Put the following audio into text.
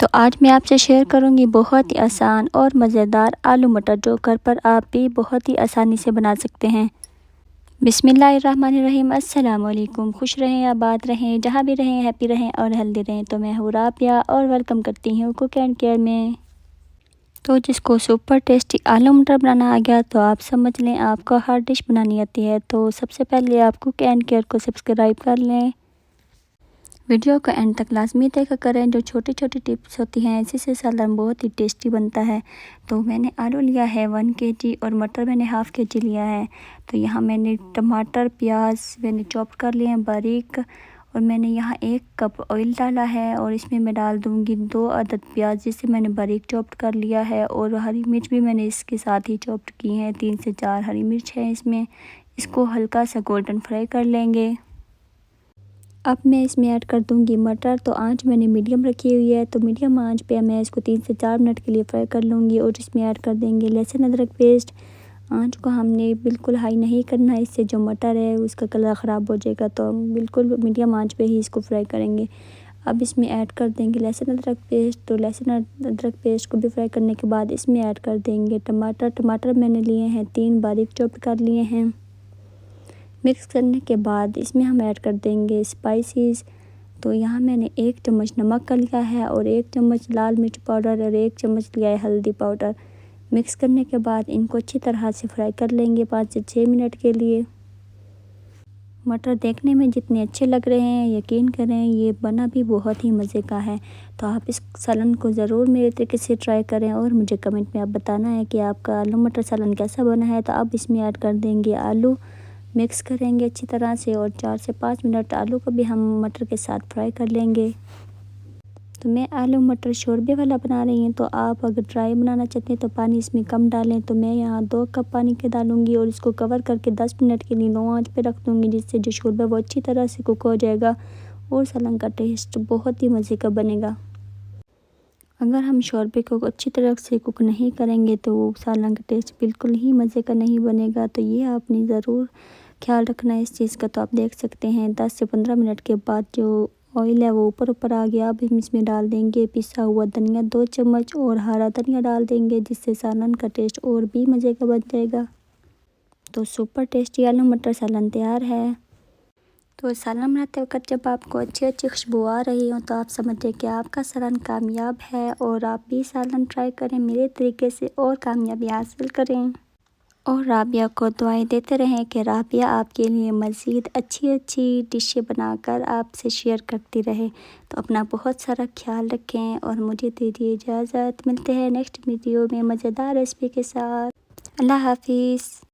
तो आज मैं आपसे शेयर करूंगी बहुत ही आसान और मज़ेदार आलू मटर जो घर पर आप भी बहुत ही आसानी से बना सकते हैं। बिस्मिल्लाहिर्रहमानिर्रहीम। अस्सलाम वालेकुम। खुश रहें, आबाद रहें, जहाँ भी रहें हैप्पी रहें और हेल्दी रहें। तो मैं हूँ राबिया और वेलकम करती हूँ कुक एंड केयर में। तो जिसको सुपर टेस्टी आलू मटर बनाना आ गया तो आप समझ लें आपको हर डिश बनानी आती है। तो सबसे पहले आप कुक एंड केयर को सब्सक्राइब कर लें। वीडियो को एंड तक लाजमी देखा करें, जो छोटी छोटी टिप्स होती हैं इसी से सालन बहुत ही टेस्टी बनता है। तो मैंने आलू लिया है 1 kg और मटर मैंने ½ kg लिया है। तो यहाँ मैंने टमाटर प्याज मैंने चॉप कर लिए हैं बारीक, और मैंने यहाँ 1 कप ऑयल डाला है और इसमें मैं डाल दूँगी 2 अदद प्याज जिसे मैंने बारीक चॉप्ड कर लिया है। और हरी मिर्च भी मैंने इसके साथ ही चॉप्ड की हैं, 3 से 4 हरी मिर्च है इसमें। इसको हल्का सा गोल्डन फ्राई कर लेंगे। अब मैं इसमें ऐड कर दूंगी मटर। तो आंच मैंने मीडियम रखी हुई है, तो मीडियम आंच पे मैं इसको 3 से 4 मिनट के लिए फ्राई कर लूँगी। और इसमें ऐड कर देंगे लहसुन अदरक पेस्ट। आंच को हमने बिल्कुल हाई नहीं करना है, इससे जो मटर है उसका कलर ख़राब हो जाएगा। तो हम बिल्कुल मीडियम आंच पे ही इसको फ्राई करेंगे। अब इसमें ऐड कर देंगे लहसुन अदरक पेस्ट। तो लहसुन अदरक पेस्ट को भी फ्राई करने के बाद इसमें ऐड कर देंगे टमाटर मैंने लिए हैं 3 बारीक चॉप कर लिए हैं। मिक्स करने के बाद इसमें हम ऐड कर देंगे स्पाइसेस। तो यहाँ मैंने 1 चम्मच नमक का लिया है और 1 चम्मच लाल मिर्च पाउडर और 1 चम्मच लिया है हल्दी पाउडर। मिक्स करने के बाद इनको अच्छी तरह से फ्राई कर लेंगे 5 से 6 मिनट के लिए। मटर देखने में जितने अच्छे लग रहे हैं यकीन करें ये बना भी बहुत ही मज़े का है। तो आप इस सालन को ज़रूर मेरे तरीके से ट्राई करें और मुझे कमेंट में आप बताना है कि आपका आलू मटर सालन कैसा बना है। तो अब इसमें ऐड कर देंगे आलू, मिक्स करेंगे अच्छी तरह से और 4 से 5 मिनट आलू को भी हम मटर के साथ फ्राई कर लेंगे। तो मैं आलू मटर शोरबे वाला बना रही हूँ, तो आप अगर ड्राई बनाना चाहते हैं तो पानी इसमें कम डालें। तो मैं यहाँ 2 कप पानी के डालूँगी और इसको कवर करके 10 मिनट के लिए लो आंच पे रख दूँगी, जिससे जो शोरबा वो अच्छी तरह से कुक हो जाएगा और सालन का टेस्ट बहुत ही मज़े का बनेगा। अगर हम शोरबे को अच्छी तरह से कुक नहीं करेंगे तो वो सालन का टेस्ट बिल्कुल ही मज़े का नहीं बनेगा। तो ये आपने ज़रूर ख्याल रखना है इस चीज़ का। तो आप देख सकते हैं 10 से 15 मिनट के बाद जो ऑयल है वो ऊपर आ गया। अब हम इसमें डाल देंगे पिसा हुआ धनिया 2 चम्मच और हरा धनिया डाल देंगे, जिससे सालन का टेस्ट और भी मज़े का बन जाएगा। तो सुपर टेस्टी आलू मटर सालन तैयार है। तो सालन बनाते वक्त जब आपको अच्छी खुशबू आ रही हो तो आप समझिए कि आपका सालन कामयाब है। और आप भी सालन ट्राई करें मेरे तरीके से और कामयाबी हासिल करें। और राबिया को दुआएं देते रहें कि राबिया आपके लिए मज़ीद अच्छी डिशें बनाकर आपसे शेयर करती रहे। तो अपना बहुत सारा ख्याल रखें और मुझे दीजिए इजाज़त। मिलते हैं नेक्स्ट वीडियो में मज़ेदार रेसिपी के साथ। अल्लाह हाफिज़।